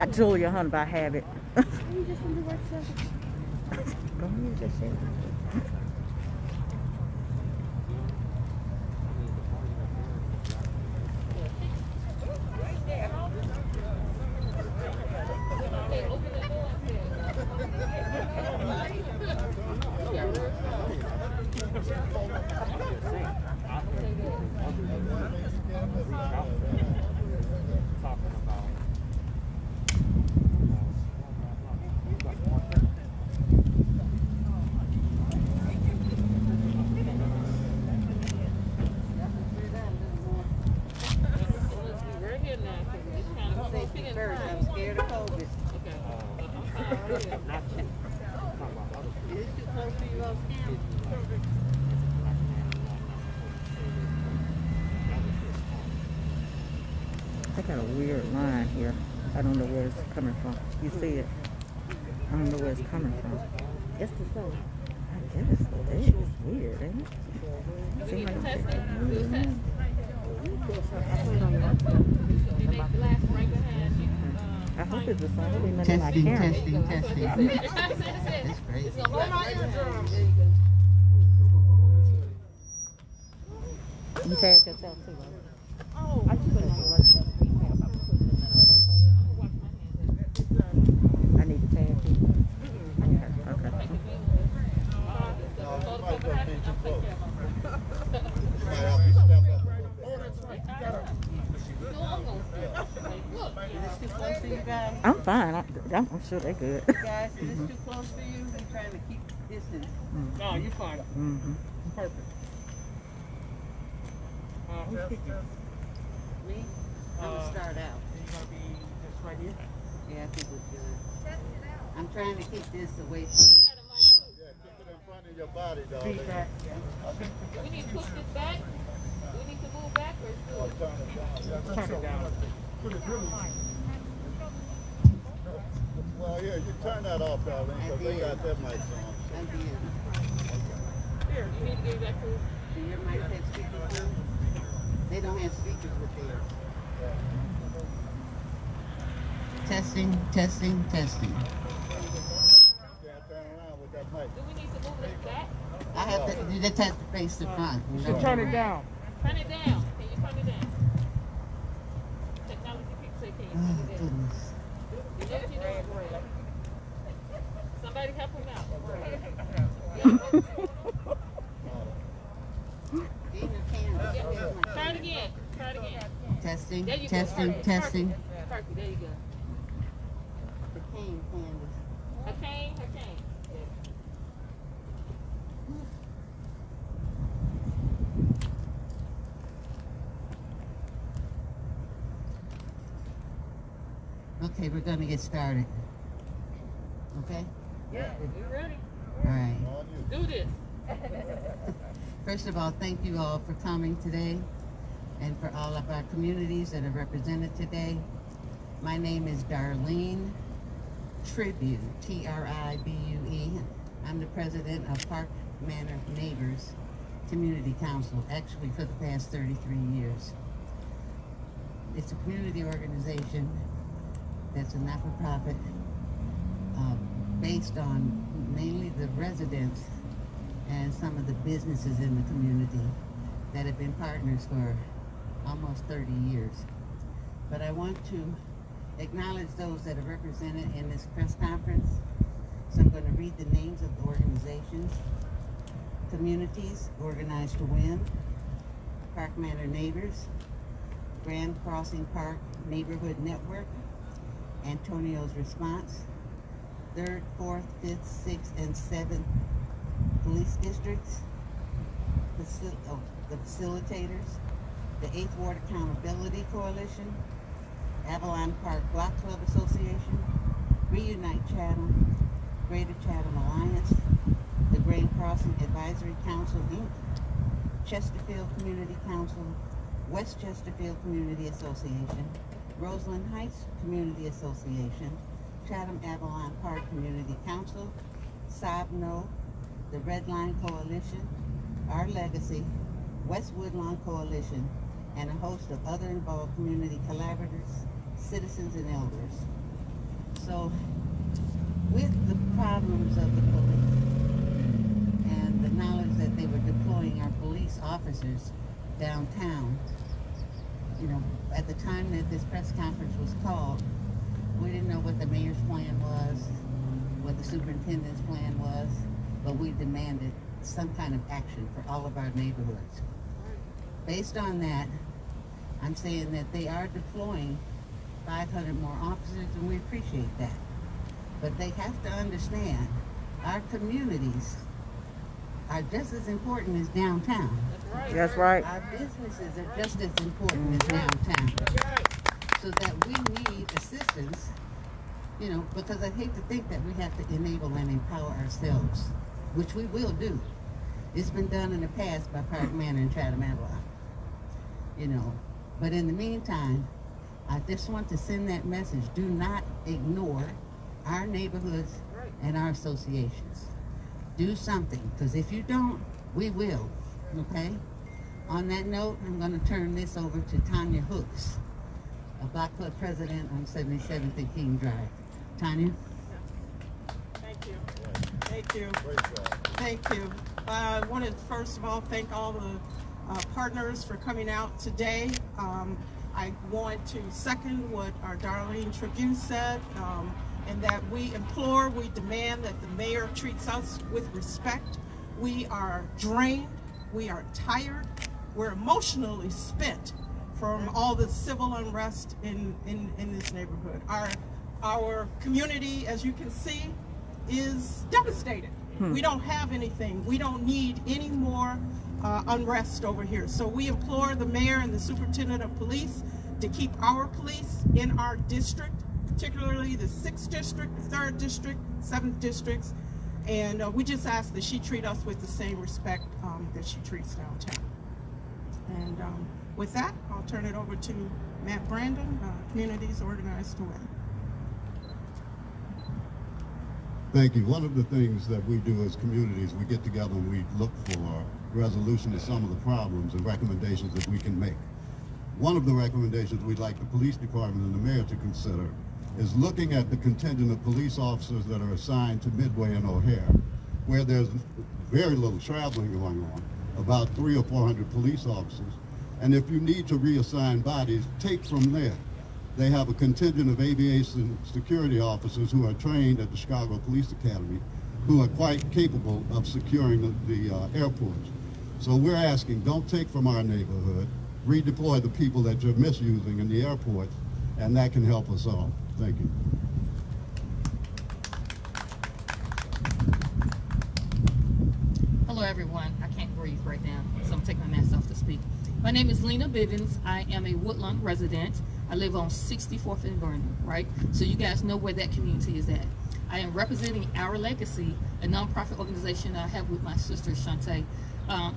I Julia Hunt by habit. Go ahead, just say it. I'm scared of COVID. Is it too close for you on camera? I got a weird line here. I don't know where it's coming from. You see it? I don't know where it's coming from. It's the sun. I guess it is. It's weird, ain't it? Seems like it's moving. I hope it's the sun. It'll be nothing like camera. Testing. That's crazy. You tag yourself too, right? Oh, I just put it on the WhatsApp. I need to tag you. Okay. Is this too close for you guys? I'm fine. I'm sure they're good. Guys, is this too close for you? We're trying to keep distance. No, you're fine. Perfect. Who's picking? Me? I'm gonna start out. You gonna be just right here? Yeah, I think we're good. I'm trying to keep this away from. Yeah, keep it in front of your body, dog. Feedback. We need to push this back. Do we need to move back or Or turn it down. Turn it down. Well, yeah, you turn that off, darling, because they got their mics on. I did. here? You need to give it back to. Do your mic have speakers too? They don't have speakers with theirs. Testing. You can't turn around with that mic. Do we need to move this back? I have to. You just have to face the front. You should turn it down. Turn it down. Can you turn it down? Technology people say, can you Oh, turn it down? goodness. You know what you're doing? Somebody help him out. Try it again. Testing. There you go. Testing. Perfect. Perfect. There you go. The cane, Candace. Her cane. Okay, we're gonna get started. Okay? Yeah, you ready? All right. On you. Do this. First of all, thank you all for coming today and for all of our communities that are represented today. My name is Darlene Tribute, Tribue. I'm the president of Park Manor Neighbors Community Council, actually for the past 33 years. It's a community organization that's a not-for-profit based on mainly the residents and some of the businesses in the community that have been partners for almost 30 years. But I want to acknowledge those that are represented in this press conference. So I'm going to read the names of the organizations. Communities Organized to Win, Park Manor Neighbors, Grand Crossing Park Neighborhood Network, Antonio's Response, 3rd, 4th, 5th, 6th, and 7th police districts, the facilitators, the 8th Ward Accountability Coalition, Avalon Park Block Club Association, Reunite Chatham, Greater Chatham Alliance, the Grand Crossing Advisory Council, Inc., Chesterfield Community Council, West Chesterfield Community Association, Roseland Heights Community Association, Chatham Avalon Park Community Council, SOBNO, the Red Line Coalition, Our Legacy, West Woodlawn Coalition, and a host of other involved community collaborators, citizens, and elders. So, with the problems of the police and the knowledge that they were deploying our police officers downtown, you know, at the time that this press conference was called, we didn't know what the mayor's plan was, what the superintendent's plan was, but we demanded some kind of action for all of our neighborhoods. Based on that, I'm saying that they are deploying 500 more officers, and we appreciate that. But they have to understand our communities are just as important as downtown. That's right. Our businesses are just as important as downtown. So that we need assistance, you know, because I hate to think that we have to enable and empower ourselves, which we will do. It's been done in the past by Park Manor and Chatham Avalon, you know. But in the meantime, I just want to send that message. Do not ignore our neighborhoods and our associations. Do something, because if you don't, we will, okay? On that note, I'm going to turn this over to Tanya Hooks, a Block Club president on 77th and King Drive. Tanya? Thank you. Thank you. Great job. Thank you. I want to first of all thank all the partners for coming out today. I want to second what our Darlene Tribune said, and that we implore, we demand that the mayor treats us with respect. We are drained, we are tired, we're emotionally spent from all the civil unrest in this neighborhood. Our community, as you can see, is devastated. We don't have anything. We don't need any more unrest over here. So we implore the mayor and the superintendent of police to keep our police in our district, particularly the 6th district, the 3rd district, 7th districts. And we just ask that she treat us with the same respect that she treats downtown. And with that, I'll turn it over to Matt Brandon, Communities Organized to Win. Thank you. One of the things that we do as communities, we get together and we look for resolution to some of the problems and recommendations that we can make. One of the recommendations we'd like the police department and the mayor to consider is looking at the contingent of police officers that are assigned to Midway and O'Hare, where there's very little traveling going on, about 300 or 400 police officers. And if you need to reassign bodies, take from there. They have a contingent of aviation security officers who are trained at the Chicago Police Academy, who are quite capable of securing the airports. So we're asking, don't take from our neighborhood, redeploy the people that you're misusing in the airports, and that can help us all. Thank you. Hello everyone. I can't breathe right now, so I'm taking my mask off to speak. My name is Lena Bivens. I am a Woodlawn resident. I live on 64th and Vernon, right? So you guys know where that community is at. I am representing Our Legacy, a nonprofit organization I have with my sister Shantae.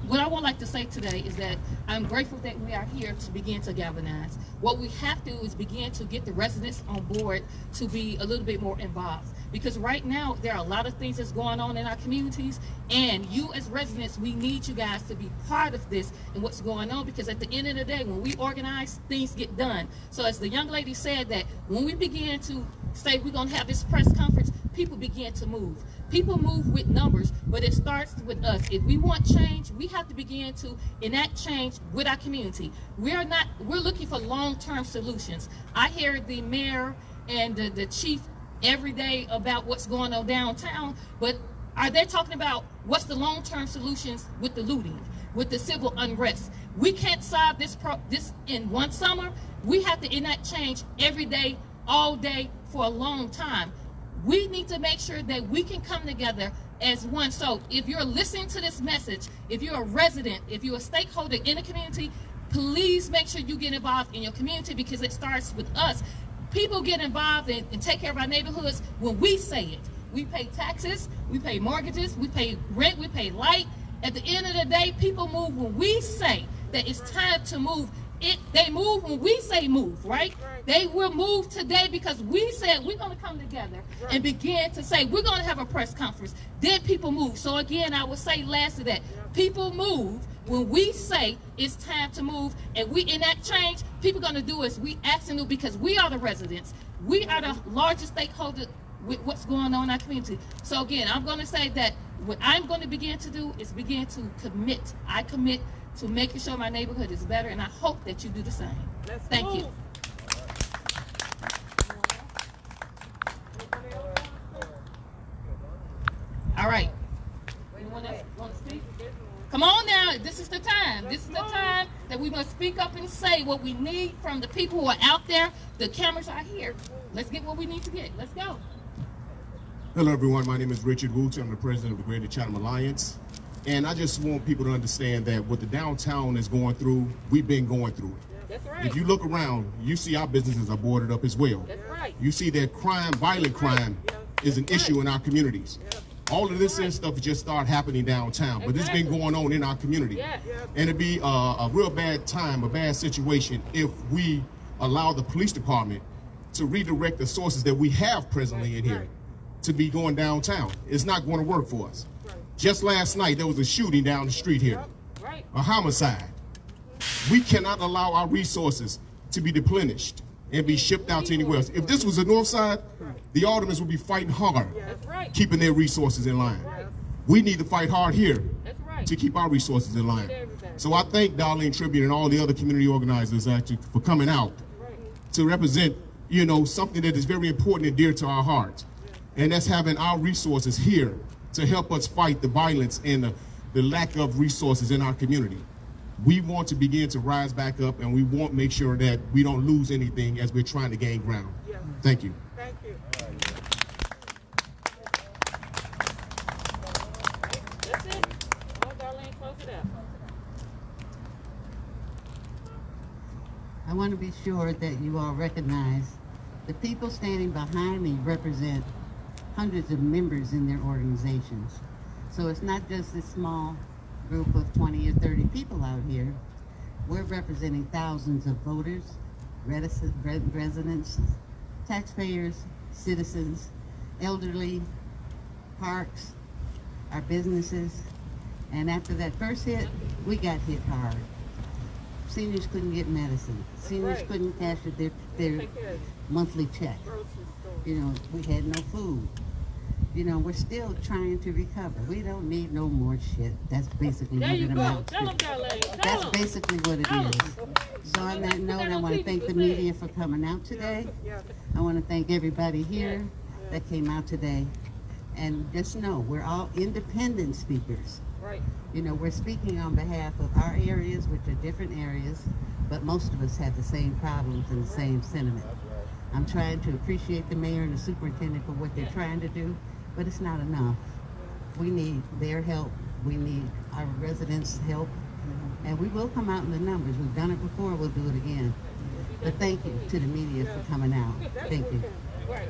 What I would like to say today is that I'm grateful that we are here to begin to galvanize. What we have to do is begin to get the residents on board to be a little bit more involved. Because right now, there are a lot of things that's going on in our communities, and you as residents, we need you guys to be part of this and what's going on, because at the end of the day, when we organize, things get done. So as the young lady said, that when we begin to say we're gonna have this press conference, people begin to move. People move with numbers, but it starts with us. If we want change, we have to begin to enact change with our community. We're looking for long-term solutions. I hear the mayor and the chief every day about what's going on downtown, but are they talking about what's the long-term solutions with the looting, with the civil unrest? We can't solve this in one summer. We have to enact change every day, all day, for a long time. We need to make sure that we can come together as one. So if you're listening to this message, if you're a resident, if you're a stakeholder in the community, please make sure you get involved in your community, because it starts with us. People get involved and take care of our neighborhoods when we say it. We pay taxes, we pay mortgages, we pay rent, we pay light. At the end of the day, people move when we say that it's time to move. They move when we say move, right? They will move today because we said we're going to come together and begin to say we're going to have a press conference. Then people move. So again, I would say last to that, people move when we say it's time to move, and we in that change, people going to do is we asking them because we are the residents. We are the largest stakeholder with what's going on in our community. So again, I'm going to say that what I'm going to begin to do is begin to commit. I commit to making sure my neighborhood is better, and I hope that you do the same. Thank you. All right. Anyone else want to speak? Come on now. This is the time. This is the time that we must speak up and say what we need from the people who are out there. The cameras are here. Let's get what we need to get. Let's go. Hello, everyone. My name is Richard Wooten. I'm the president of the Greater Chatham Alliance. And I just want people to understand that what the downtown is going through, we've been going through it. That's right. If you look around, you see our businesses are boarded up as well. That's right. You see that crime, violent crime, is an issue in our communities. All of this and stuff just start happening downtown, but it's been going on in our community. Yeah. And it'd be a real bad time, a bad situation if we allow the police department to redirect the sources that we have presently in here to be going downtown. It's not going to work for us. Just last night, there was a shooting down the street here, a homicide. We cannot allow our resources to be deplenished and be shipped out to anywhere else. If this was the north side, the aldermen would be fighting hard, keeping their resources in line. We need to fight hard here to keep our resources in line. So I thank Darlene Tribune and all the other community organizers actually for coming out to represent, you know, something that is very important and dear to our hearts. And that's having our resources here to help us fight the violence and the lack of resources in our community. We want to begin to rise back up, and we want to make sure that we don't lose anything as we're trying to gain ground. Thank you. Thank you. That's it. Oh, Darlene, close it out. I want to be sure that you all recognize the people standing behind me represent hundreds of members in their organizations. So it's not just this small group of 20 or 30 people out here. We're representing thousands of voters, residents, taxpayers, citizens, elderly, parks, our businesses. And after that first hit, we got hit hard. Seniors couldn't get medicine. Seniors couldn't cash their monthly check. You know, we had no food. You know, we're still trying to recover. We don't need no more shit. That's basically what it amounts to. Tell them, Darlene. That's basically what it is. So on that note, I want to thank the media for coming out today. I want to thank everybody here that came out today. And just know, we're all independent speakers. Right. You know, we're speaking on behalf of our areas, which are different areas, but most of us have the same problems and the same sentiment. I'm trying to appreciate the mayor and the superintendent for what they're trying to do, but it's not enough. We need their help. We need our residents' help. And we will come out in the numbers. We've done it before. We'll do it again. But thank you to the media for coming out. Thank you. Right.